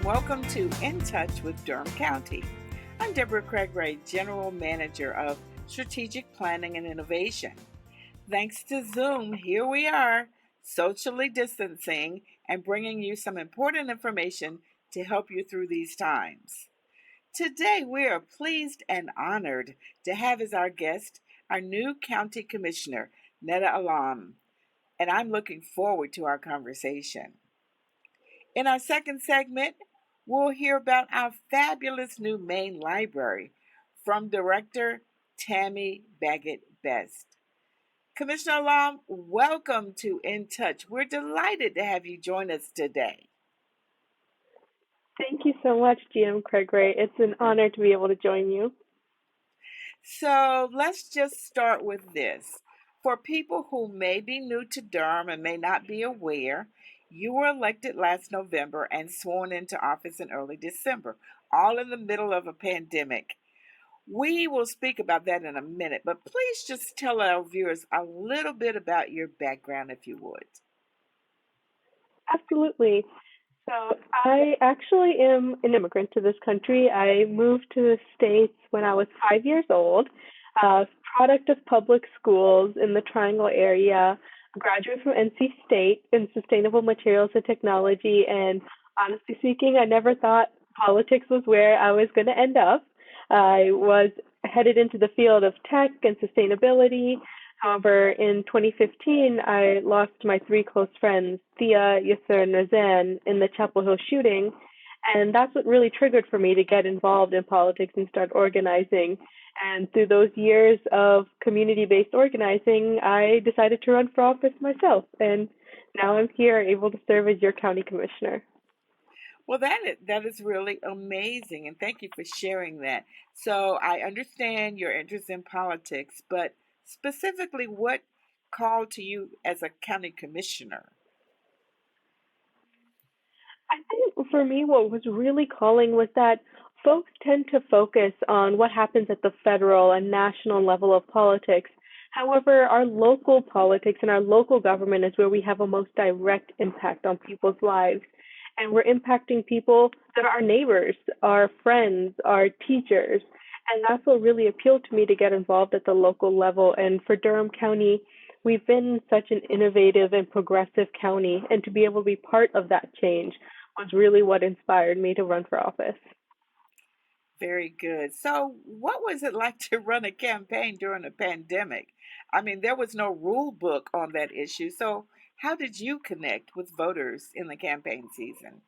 welcome to In Touch with Durham County. I'm Deborah Craig-Ray, General Manager of Strategic Planning and Innovation. Thanks to Zoom, here we are, socially distancing and bringing you some important information to help you through these times. Today, we are pleased and honored to have as our guest our new County Commissioner, Neda Alam, and I'm looking forward to our conversation. In our second segment, we'll hear about our fabulous new main library from Director Tammy-Baggett-Best. Commissioner Alam, welcome to In Touch. We're delighted to have you join us today. Thank you so much, GM Craig-Ray. It's an honor to be able to join you. So let's just start with this. For people who may be new to Durham and may not be aware, you were elected last November and sworn into office in early December, all in the middle of a pandemic. We will speak about that in a minute, but please just tell our viewers a little bit about your background, if you would. Absolutely. So I actually am an immigrant to this country. I moved to the States when I was 5 years old, product of public schools in the Triangle area, a graduate from NC State in Sustainable Materials and Technology. And honestly speaking, I never thought politics was where I was going to end up. I was headed into the field of tech and sustainability. However, in 2015, I lost my three close friends, Thea, Yasser, and Razan, in the Chapel Hill shooting. And that's what really triggered for me to get involved in politics and start organizing. And through those years of community-based organizing, I decided to run for office myself. And now I'm here able to serve as your county commissioner. Well, that is really amazing, and thank you for sharing that. So I understand your interest in politics, but specifically, what called to you as a county commissioner? I think for me, what was really calling was that folks tend to focus on what happens at the federal and national level of politics. However, our local politics and our local government is where we have a most direct impact on people's lives. And we're impacting people that are our neighbors, our friends, our teachers. And that's what really appealed to me to get involved at the local level. And for Durham County, we've been such an innovative and progressive county. And to be able to be part of that change was really what inspired me to run for office. Very good. So, what was it like to run a campaign during a pandemic? I mean, there was no rule book on that issue. So, how did you connect with voters in the campaign season?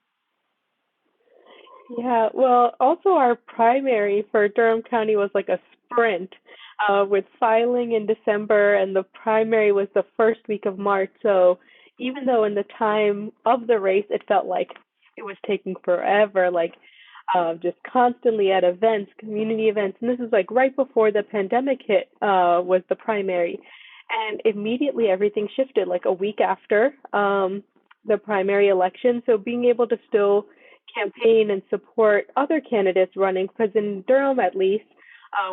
Yeah, well, also our primary for Durham County was like a sprint with filing in December, and the primary was the first week of March. So even though in the time of the race, it felt like it was taking forever, like just constantly at events, community events. And this is like right before the pandemic hit was the primary. And immediately everything shifted like a week after the primary election. So being able to still campaign and support other candidates running, because in Durham at least,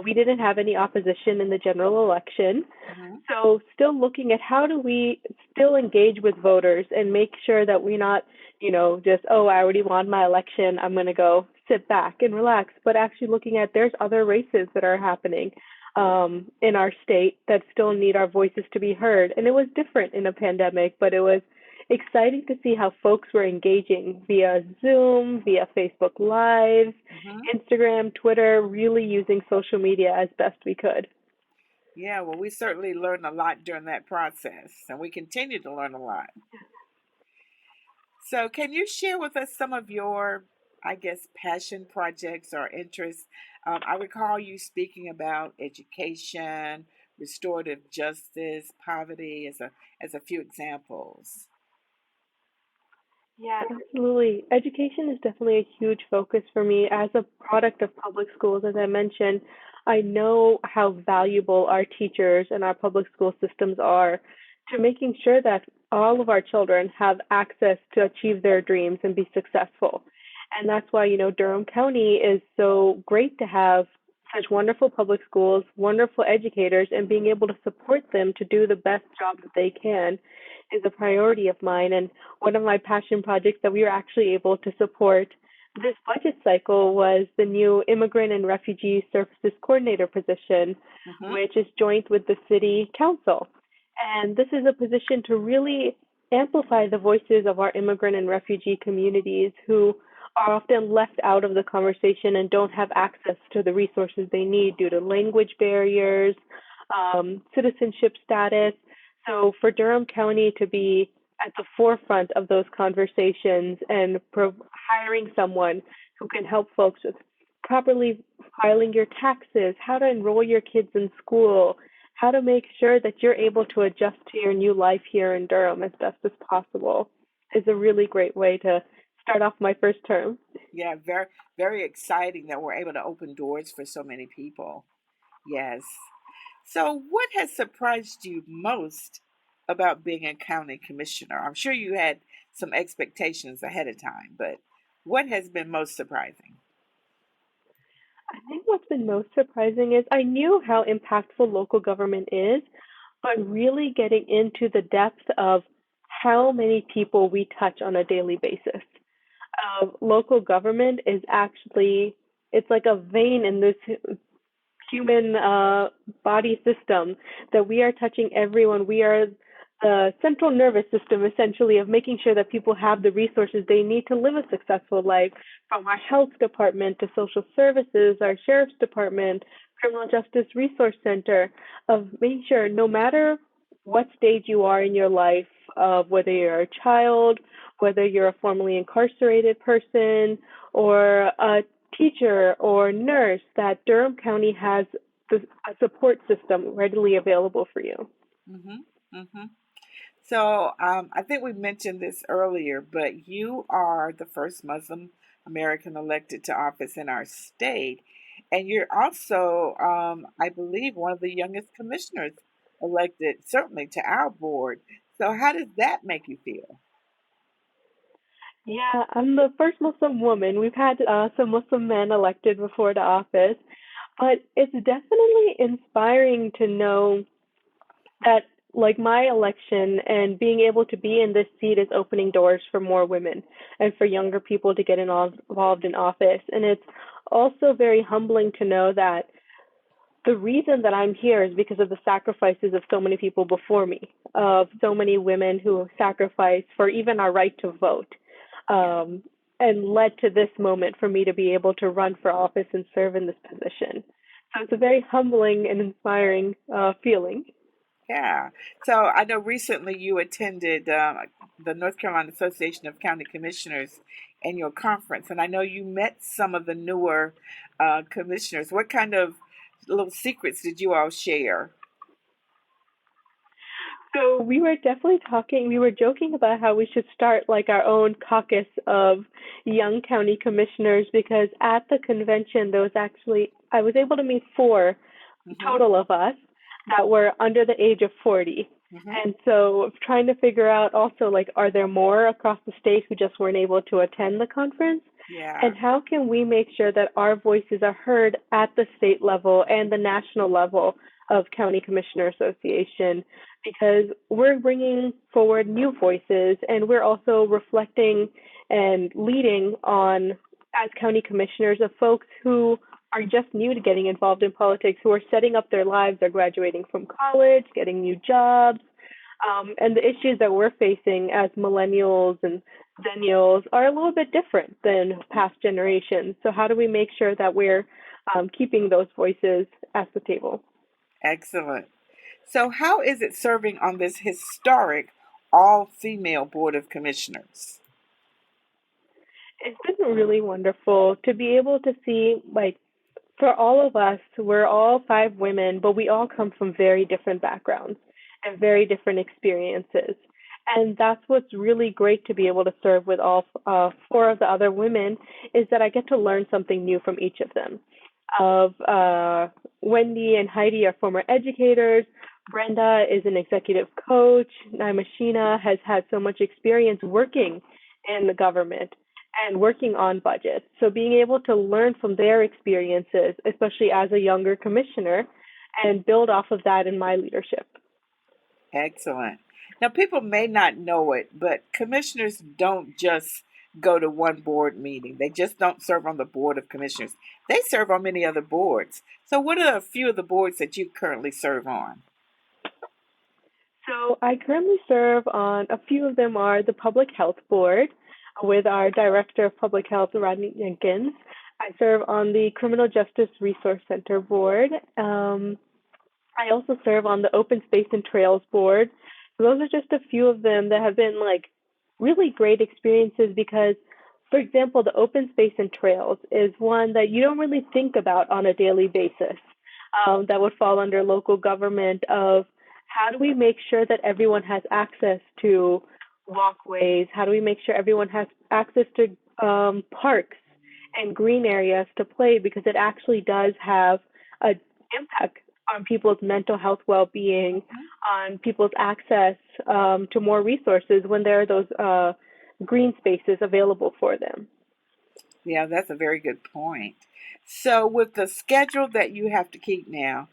we didn't have any opposition in the general election. Mm-hmm. So still looking at how do we still engage with voters and make sure that we're not, just, oh, I already won my election, I'm going to go sit back and relax, but actually looking at there's other races that are happening in our state that still need our voices to be heard. And it was different in a pandemic, but it was exciting to see how folks were engaging via Zoom, via Facebook Live, Mm-hmm. Instagram, Twitter, really using social media as best we could. Yeah, well, we certainly learned a lot during that process, and we continue to learn a lot. So, can you share with us some of your, I guess, passion projects or interests? I recall you speaking about education, restorative justice, poverty as a few examples. Yeah, absolutely. Education is definitely a huge focus for me. As a product of public schools, as I mentioned, I know how valuable our teachers and our public school systems are to making sure that all of our children have access to achieve their dreams and be successful. And that's why, Durham County is so great to have such wonderful public schools, wonderful educators, and being able to support them to do the best job that they can is a priority of mine. And one of my passion projects that we were actually able to support this budget cycle was the new Immigrant and Refugee Services Coordinator position, Mm-hmm. which is joint with the City Council. And this is a position to really amplify the voices of our immigrant and refugee communities who are often left out of the conversation and don't have access to the resources they need due to language barriers, citizenship status. So for Durham County to be at the forefront of those conversations and hiring someone who can help folks with properly filing your taxes, how to enroll your kids in school, how to make sure that you're able to adjust to your new life here in Durham as best as possible is a really great way to start off my first term. Yeah, very, very exciting that we're able to open doors for so many people. Yes. So, what has surprised you most about being a county commissioner? I'm sure you had some expectations ahead of time, but what has been most surprising? I think what's been most surprising is I knew how impactful local government is, but really getting into the depth of how many people we touch on a daily basis. Local government is actually, it's like a vein in this human body system that we are touching everyone. We are the central nervous system, essentially, of making sure that people have the resources they need to live a successful life, from our health department to social services, our sheriff's department, criminal justice resource center, of making sure no matter what stage you are in your life, whether you're a child, whether you're a formerly incarcerated person, or a teacher or nurse, that Durham County has a support system readily available for you. Mm-hmm. Mm-hmm. So, I think we mentioned this earlier, but you are the first Muslim American elected to office in our state, and you're also, I believe, one of the youngest commissioners elected, certainly to our board. So, how does that make you feel? Yeah, I'm the first Muslim woman. We've had some Muslim men elected before to office, but it's definitely inspiring to know that, like, my election and being able to be in this seat is opening doors for more women and for younger people to get involved in office. And it's also very humbling to know that the reason that I'm here is because of the sacrifices of so many people before me, of so many women who sacrificed for even our right to vote, Yeah. um, and led to this moment for me to be able to run for office and serve in this position. So it's a very humbling and inspiring feeling. Yeah. So I know recently you attended the North Carolina Association of County Commissioners annual conference, and I know you met some of the newer commissioners. What kind of little secrets did you all share? So we were definitely talking, we were joking about how we should start like our own caucus of young county commissioners because at the convention, there was actually, I was able to meet four Mm-hmm. total of us that were under the age of 40. Mm-hmm. And so trying to figure out also like, are there more across the state who just weren't able to attend the conference? Yeah. And how can we make sure that our voices are heard at the state level and the national level of County Commissioner Association? Because we're bringing forward new voices and we're also reflecting and leading on, as county commissioners, of folks who are just new to getting involved in politics, who are setting up their lives, are graduating from college, getting new jobs, and the issues that we're facing as millennials and zennials are a little bit different than past generations. So how do we make sure that we're keeping those voices at the table? Excellent. So how is it serving on this historic all-female board of commissioners? It's been really wonderful to be able to see, like, for all of us, we're all five women, but we all come from very different backgrounds and very different experiences. And that's what's really great to be able to serve with all four of the other women is that I get to learn something new from each of them. Of Wendy and Heidi are former educators. Brenda is an executive coach. Naima Sheena has had so much experience working in the government and working on budgets. So being able to learn from their experiences, especially as a younger commissioner, and build off of that in my leadership. Excellent. Now, people may not know it, but commissioners don't just go to one board meeting. They just don't serve on the board of commissioners. They serve on many other boards. So what are a few of the boards that you currently serve on? So I currently serve on a few of them are the Public Health Board with our Director of Public Health, Rodney Jenkins. I serve on the Criminal Justice Resource Center Board. I also serve on the Open Space and Trails Board. So those are just a few of them that have been like really great experiences because, for example, the Open Space and Trails is one that you don't really think about on a daily basis. That would fall under local government of how do we make sure that everyone has access to walkways? How do we make sure everyone has access to parks and green areas to play? Because it actually does have an impact on people's mental health well-being, on people's access to more resources when there are those green spaces available for them. Yeah, that's a very good point. So, with the schedule that you have to keep now,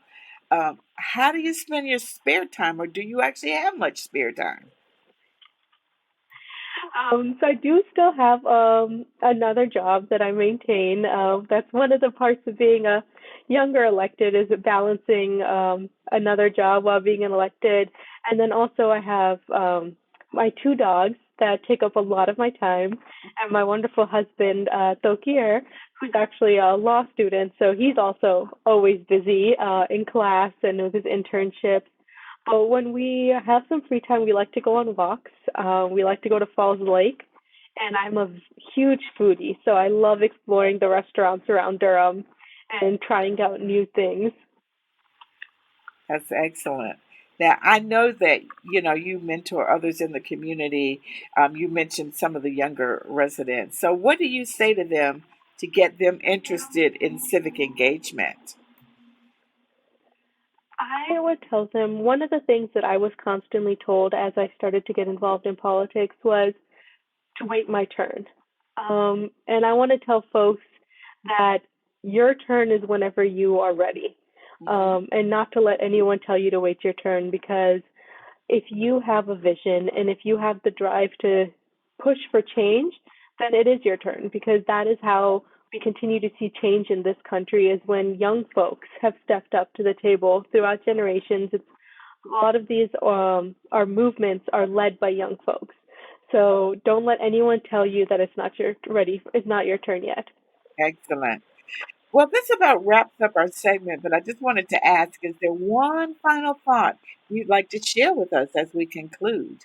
how do you spend your spare time, or do you actually have much spare time? So I do still have another job that I maintain. That's one of the parts of being a younger elected is balancing another job while being an elected. And then also I have my two dogs that take up a lot of my time, and my wonderful husband, Tokir, who's actually a law student. So he's also always busy in class and with his internships. But when we have some free time, we like to go on walks. We like to go to Falls Lake. And I'm a huge foodie, so I love exploring the restaurants around Durham and trying out new things. That's excellent. Now, I know that you mentor others in the community. You mentioned some of the younger residents. So, what do you say to them to get them interested in civic engagement? I would tell them one of the things that I was constantly told as I started to get involved in politics was to wait my turn. And I want to tell folks that your turn is whenever you are ready, Hmm. and not to let anyone tell you to wait your turn because if you have a vision and if you have the drive to push for change, then it is your turn because that is how we continue to see change in this country is when young folks have stepped up to the table throughout generations. It's, a lot of these our movements are led by young folks. So don't let anyone tell you that it's not your turn yet. Excellent. Well, this about wraps up our segment, but I just wanted to ask, is there one final thought you'd like to share with us as we conclude?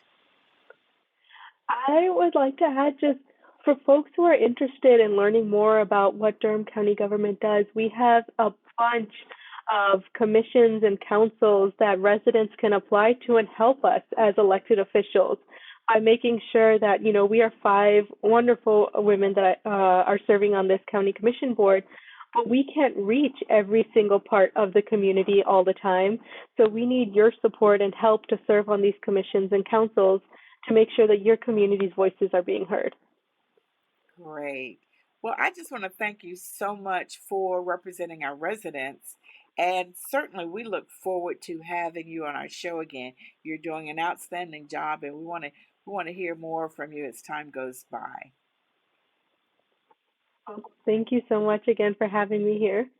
I would like to add just for folks who are interested in learning more about what Durham County government does, we have a bunch of commissions and councils that residents can apply to and help us as elected officials by making sure that, we are five wonderful women that are serving on this county commission board, but we can't reach every single part of the community all the time. So we need your support and help to serve on these commissions and councils to make sure that your community's voices are being heard. Great. Well, I just want to thank you so much for representing our residents. And certainly, we look forward to having you on our show again. You're doing an outstanding job, and we want to hear more from you as time goes by. Thank you so much again for having me here.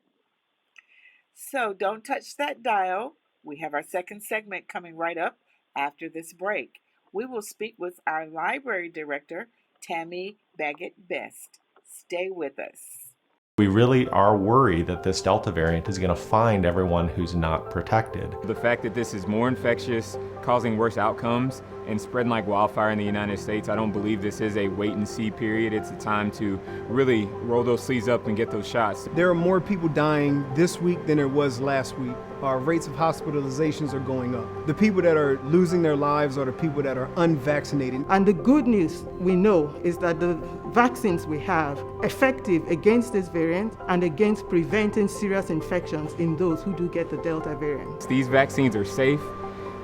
So don't touch that dial. We have our second segment coming right up after this break. We will speak with our library director, Tammy-Baggett-Best. Stay with us. We really are worried that this Delta variant is going to find everyone who's not protected. The fact that this is more infectious, causing worse outcomes, and spreading like wildfire in the United States, I don't believe this is a wait and see period. It's a time to really roll those sleeves up and get those shots. There are more people dying this week than there was last week. Our rates of hospitalizations are going up. The people that are losing their lives are the people that are unvaccinated. And the good news we know is that the vaccines we have effective against this variant and against preventing serious infections in those who do get the Delta variant. These vaccines are safe,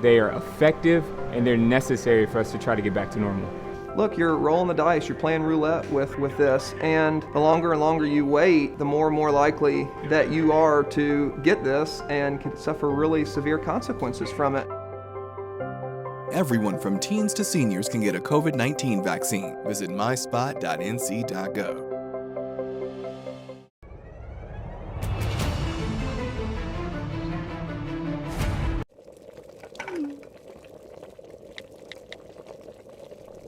they are effective, and they're necessary for us to try to get back to normal. Look, you're rolling the dice, you're playing roulette with this, and the longer and longer you wait, the more and more likely that you are to get this and can suffer really severe consequences from it. Everyone from teens to seniors can get a COVID-19 vaccine. Visit myspot.nc.gov.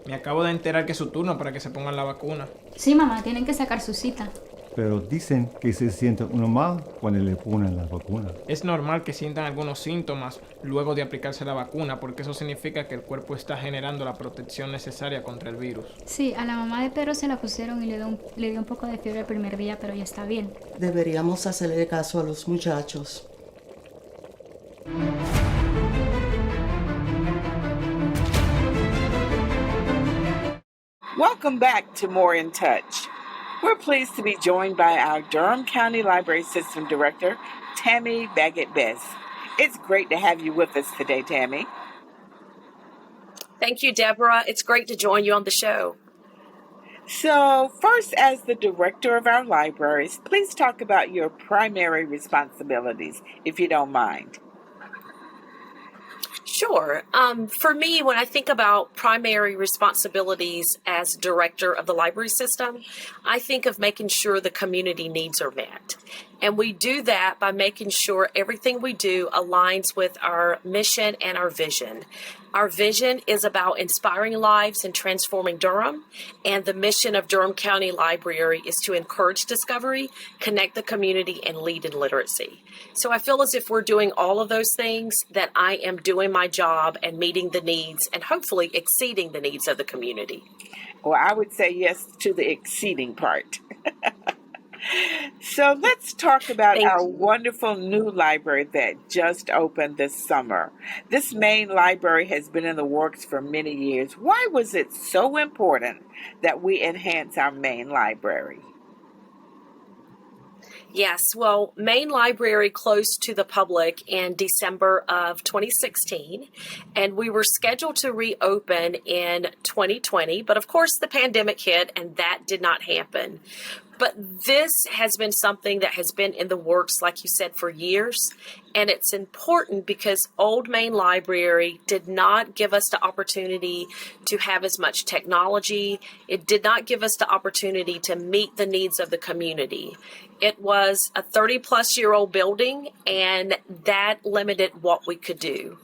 Me acabo de enterar que es su turno para que se pongan la vacuna. Sí, mamá, tienen que sacar su cita. Pero dicen que se siente uno mal cuando le ponen la vacuna. Es normal que sientan algunos síntomas luego de aplicarse la vacuna, porque eso significa que el cuerpo está generando la protección necesaria contra el virus. Sí, a la mamá de Pedro se la pusieron y le dio un poco de fiebre el primer día, pero ya está bien. Deberíamos hacerle caso a los muchachos. Welcome back to More in Touch. We're pleased to be joined by our Durham County Library System Director, Tammy-Baggett-Best. It's great to have you with us today, Tammy. Thank you, Deborah. It's great to join you on the show. So, first, as the director of our libraries, please talk about your primary responsibilities, if you don't mind. Sure. For me, when I think about primary responsibilities as director of the library system, I think of making sure the community needs are met. And we do that by making sure everything we do aligns with our mission and our vision. Our vision is about inspiring lives and transforming Durham, and the mission of Durham County Library is to encourage discovery, connect the community, and lead in literacy. So I feel as if we're doing all of those things, that I am doing my job and meeting the needs and hopefully exceeding the needs of the community. Well, I would say yes to the exceeding part. So let's talk about our wonderful new library that just opened this summer. This main library has been in the works for many years. Why was it so important that we enhance our main library? Yes, well, Main Library closed to the public in December of 2016, and we were scheduled to reopen in 2020, but of course the pandemic hit and that did not happen. But this has been something that has been in the works, like you said, for years. And it's important because Old Main Library did not give us the opportunity to have as much technology. It did not give us the opportunity to meet the needs of the community. It was a 30-plus-year-old building, and that limited what we could do.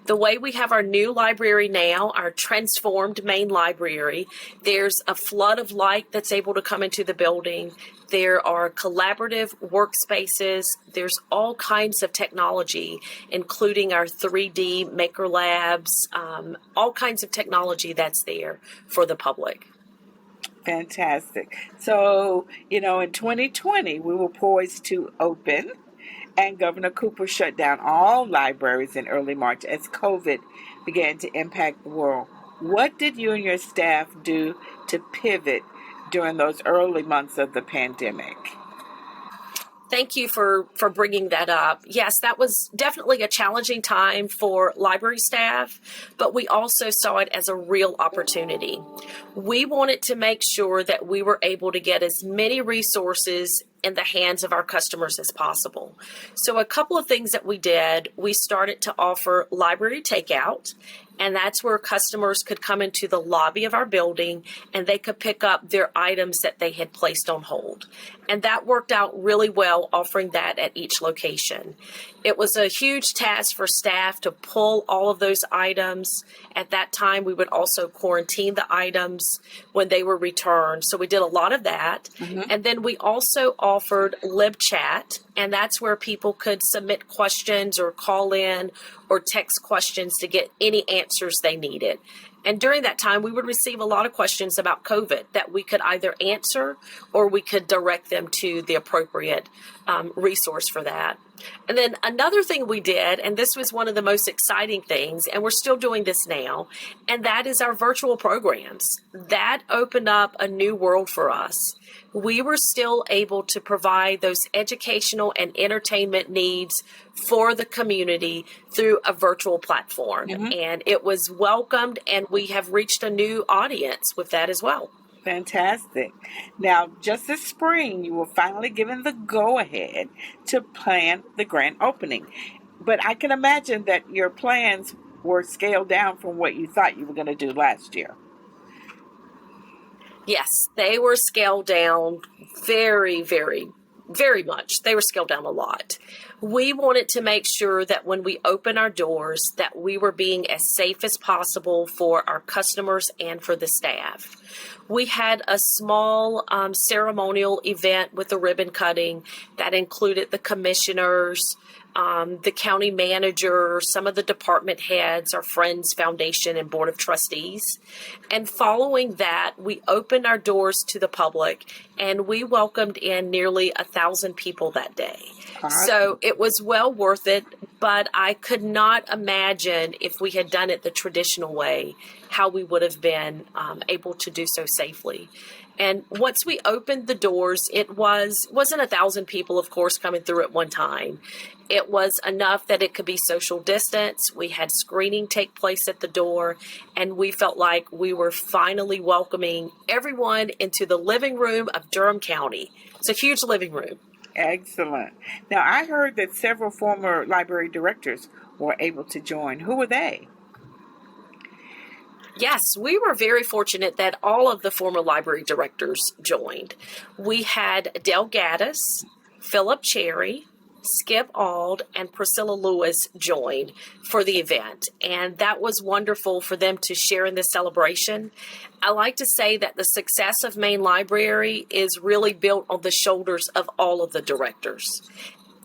The way we have our new library now, our transformed main library, there's a flood of light that's able to come into the building. There are collaborative workspaces. There's all kinds of technology, including our 3D maker labs, all kinds of technology that's there for the public. Fantastic. So, in 2020, we were poised to open, and Governor Cooper shut down all libraries in early March as COVID began to impact the world. What did you and your staff do to pivot during those early months of the pandemic? Thank you for bringing that up. Yes, that was definitely a challenging time for library staff, but we also saw it as a real opportunity. We wanted to make sure that we were able to get as many resources in the hands of our customers as possible. So a couple of things that we did, we started to offer library takeout, and that's where customers could come into the lobby of our building and they could pick up their items that they had placed on hold. And that worked out really well, offering that at each location. It was a huge task for staff to pull all of those items. At that time, we would also quarantine the items when they were returned. So we did a lot of that. Mm-hmm. And then we also offered Lib Chat, and that's where people could submit questions or call in or text questions to get any answers they needed. And during that time, we would receive a lot of questions about COVID that we could either answer or we could direct them to the appropriate resource for that. And then another thing we did, and this was one of the most exciting things, and we're still doing this now, and that is our virtual programs. That opened up a new world for us. We were still able to provide those educational and entertainment needs for the community through a virtual platform. Mm-hmm. And it was welcomed, and we have reached a new audience with that as well. Fantastic. Now, just this spring, you were finally given the go-ahead to plan the grand opening. But I can imagine that your plans were scaled down from what you thought you were going to do last year. Yes, they were scaled down very, very, very much. They were scaled down a lot. We wanted to make sure that when we open our doors, that we were being as safe as possible for our customers and for the staff. We had a small ceremonial event with the ribbon cutting that included the commissioners, the county manager, some of the department heads, our Friends Foundation and Board of Trustees. And following that, we opened our doors to the public and we welcomed in nearly 1,000 people that day. So it was well worth it, but I could not imagine if we had done it the traditional way, how we would have been able to do so safely. And once we opened the doors, it wasn't 1,000 people, of course, coming through at one time. It was enough that it could be social distance. We had screening take place at the door, and we felt like we were finally welcoming everyone into the living room of Durham County. It's a huge living room. Excellent. Now, I heard that several former library directors were able to join. Who were they? Yes, we were very fortunate that all of the former library directors joined. We had Dale Gaddis, Philip Cherry, Skip Auld, and Priscilla Lewis joined for the event. And that was wonderful for them to share in this celebration. I like to say that the success of Main Library is really built on the shoulders of all of the directors.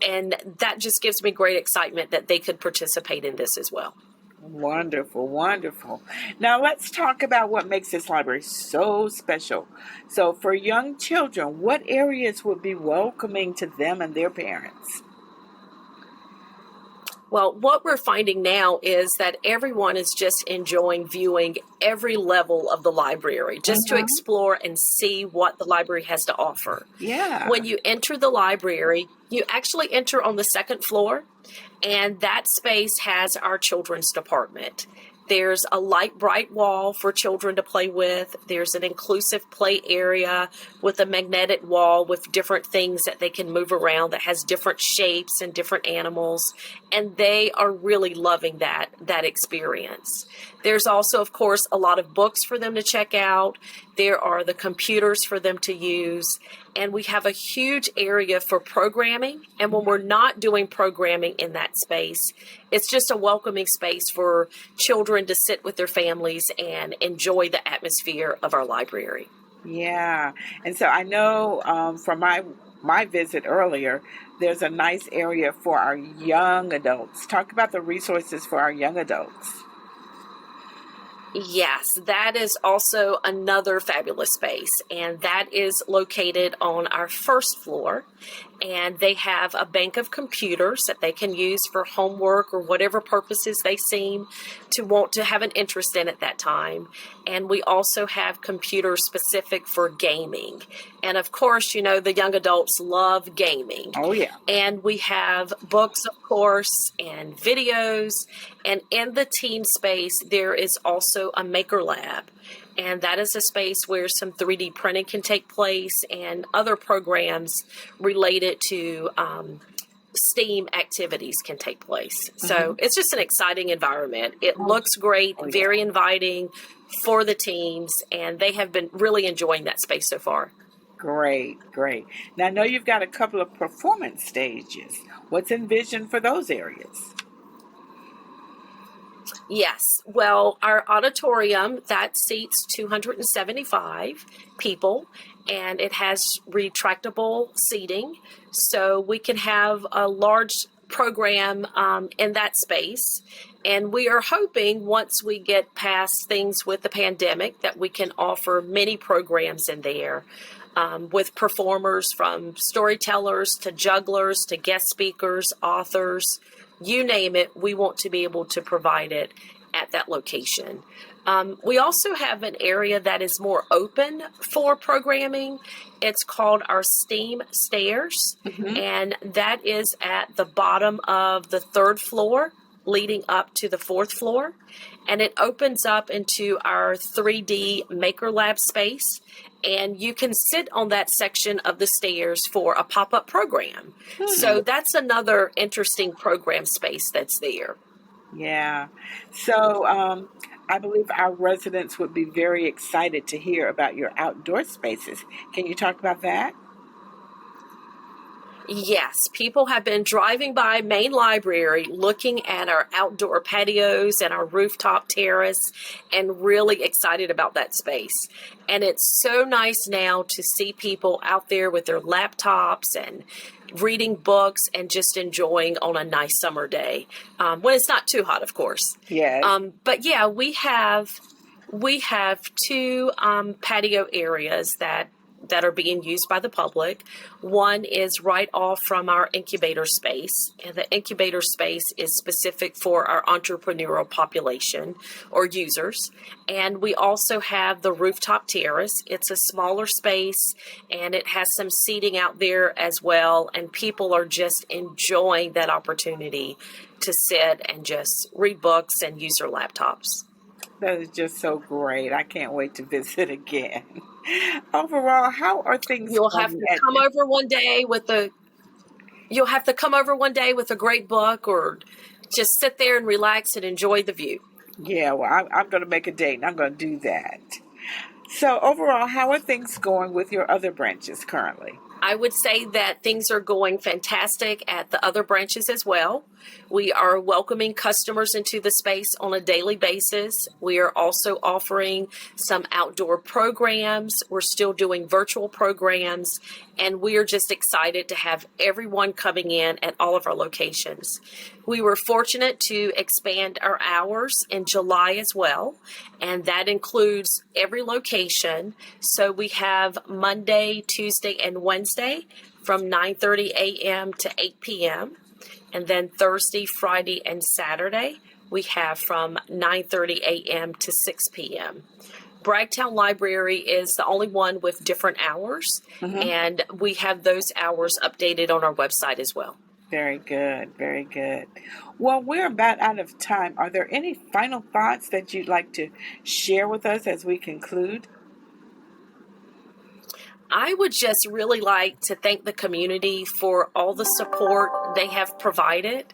And that just gives me great excitement that they could participate in this as well. Wonderful, wonderful. Now let's talk about what makes this library so special. So for young children, what areas would be welcoming to them and their parents? Well, what we're finding now is that everyone is just enjoying viewing every level of the library just to explore and see what the library has to offer. Yeah. When you enter the library, you actually enter on the second floor, and that space has our children's department. There's a light, bright wall for children to play with. There's an inclusive play area with a magnetic wall with different things that they can move around that has different shapes and different animals. And they are really loving that experience. There's also, of course, a lot of books for them to check out. There are the computers for them to use. And we have a huge area for programming. And when we're not doing programming in that space, it's just a welcoming space for children to sit with their families and enjoy the atmosphere of our library. Yeah. And so I know from my visit earlier, there's a nice area for our young adults. Talk about the resources for our young adults. Yes, that is also another fabulous space, and that is located on our first floor. And they have a bank of computers that they can use for homework or whatever purposes they seem to want to have an interest in at that time. And we also have computers specific for gaming. And of course, you know, the young adults love gaming. Oh, yeah. And we have books, of course, and videos. And in the teen space, there is also a maker lab. And that is a space where some 3D printing can take place and other programs related to STEAM activities can take place. So it's just an exciting environment. It looks great, very inviting for the teens, and they have been really enjoying that space so far. Great, great. Now, I know you've got a couple of performance stages. What's envisioned for those areas? Yes. Well, our auditorium, that seats 275 people, and it has retractable seating, so we can have a large program in that space. And we are hoping once we get past things with the pandemic that we can offer many programs in there with performers from storytellers to jugglers to guest speakers, authors. You name it, we want to be able to provide it at that location. We also have an area that is more open for programming. It's called our STEAM Stairs, and that is at the bottom of the third floor leading up to the fourth floor. And it opens up into our 3D Maker Lab space. And you can sit on that section of the stairs for a pop-up program. So that's another interesting program space that's there. Yeah. So I believe our residents would be very excited to hear about your outdoor spaces. Can you talk about that? Yes, people have been driving by Main Library looking at our outdoor patios and our rooftop terrace and really excited about that space. And it's so nice now to see people out there with their laptops and reading books and just enjoying on a nice summer day when it's not too hot, of course. Yes. But yeah, we have two patio areas that are being used by the public. One is right off from our incubator space, and the incubator space is specific for our entrepreneurial population or users. And we also have the rooftop terrace. It's a smaller space and it has some seating out there as well, and people are just enjoying that opportunity to sit and just read books and use their laptops. That is just so great. I can't wait to visit again. Overall, how are things You'll have going to come over one day with a great book, or just sit there and relax and enjoy the view. Yeah, well, I'm going to make a date and I'm going to do that. So overall, how are things going with your other branches currently? I would say that things are going fantastic at the other branches as well. We are welcoming customers into the space on a daily basis. We are also offering some outdoor programs. We're still doing virtual programs, and we are just excited to have everyone coming in at all of our locations. We were fortunate to expand our hours in July as well, and that includes every location. So we have Monday, Tuesday, and Wednesday from 9:30 a.m. to 8 p.m. And then Thursday, Friday, and Saturday, we have from 9:30 a.m. to 6 p.m. Bragtown Library is the only one with different hours, and we have those hours updated on our website as well. Very good, very good. Well, we're about out of time. Are there any final thoughts that you'd like to share with us as we conclude? I would just really like to thank the community for all the support they have provided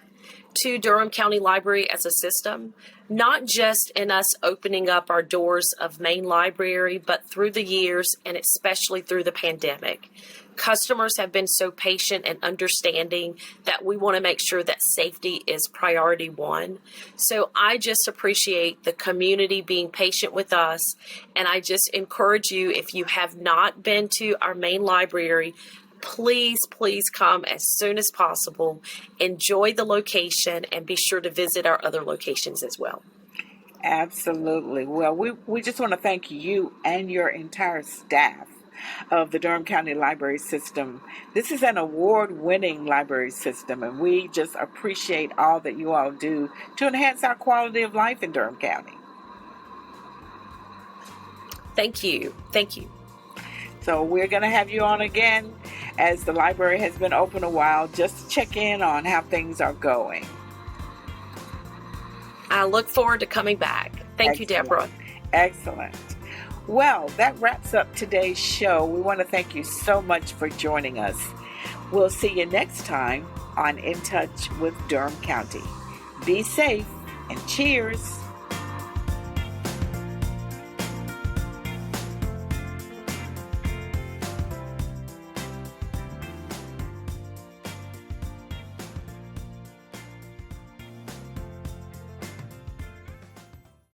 to Durham County Library as a system, not just in us opening up our doors of Main Library, but through the years and especially through the pandemic. Customers have been so patient and understanding that we want to make sure that safety is priority one. So I just appreciate the community being patient with us. And I just encourage you, if you have not been to our Main Library, please come as soon as possible. Enjoy the location and be sure to visit our other locations as well. Absolutely. Well, we just want to thank you and your entire staff of the Durham County Library System. This is an award-winning library system, and we just appreciate all that you all do to enhance our quality of life in Durham County. Thank you. Thank you. So we're going to have you on again, as the library has been open a while, just to check in on how things are going. I look forward to coming back. Thank you, Deborah. Excellent. Well, that wraps up today's show. We want to thank you so much for joining us. We'll see you next time on In Touch with Durham County. Be safe and cheers.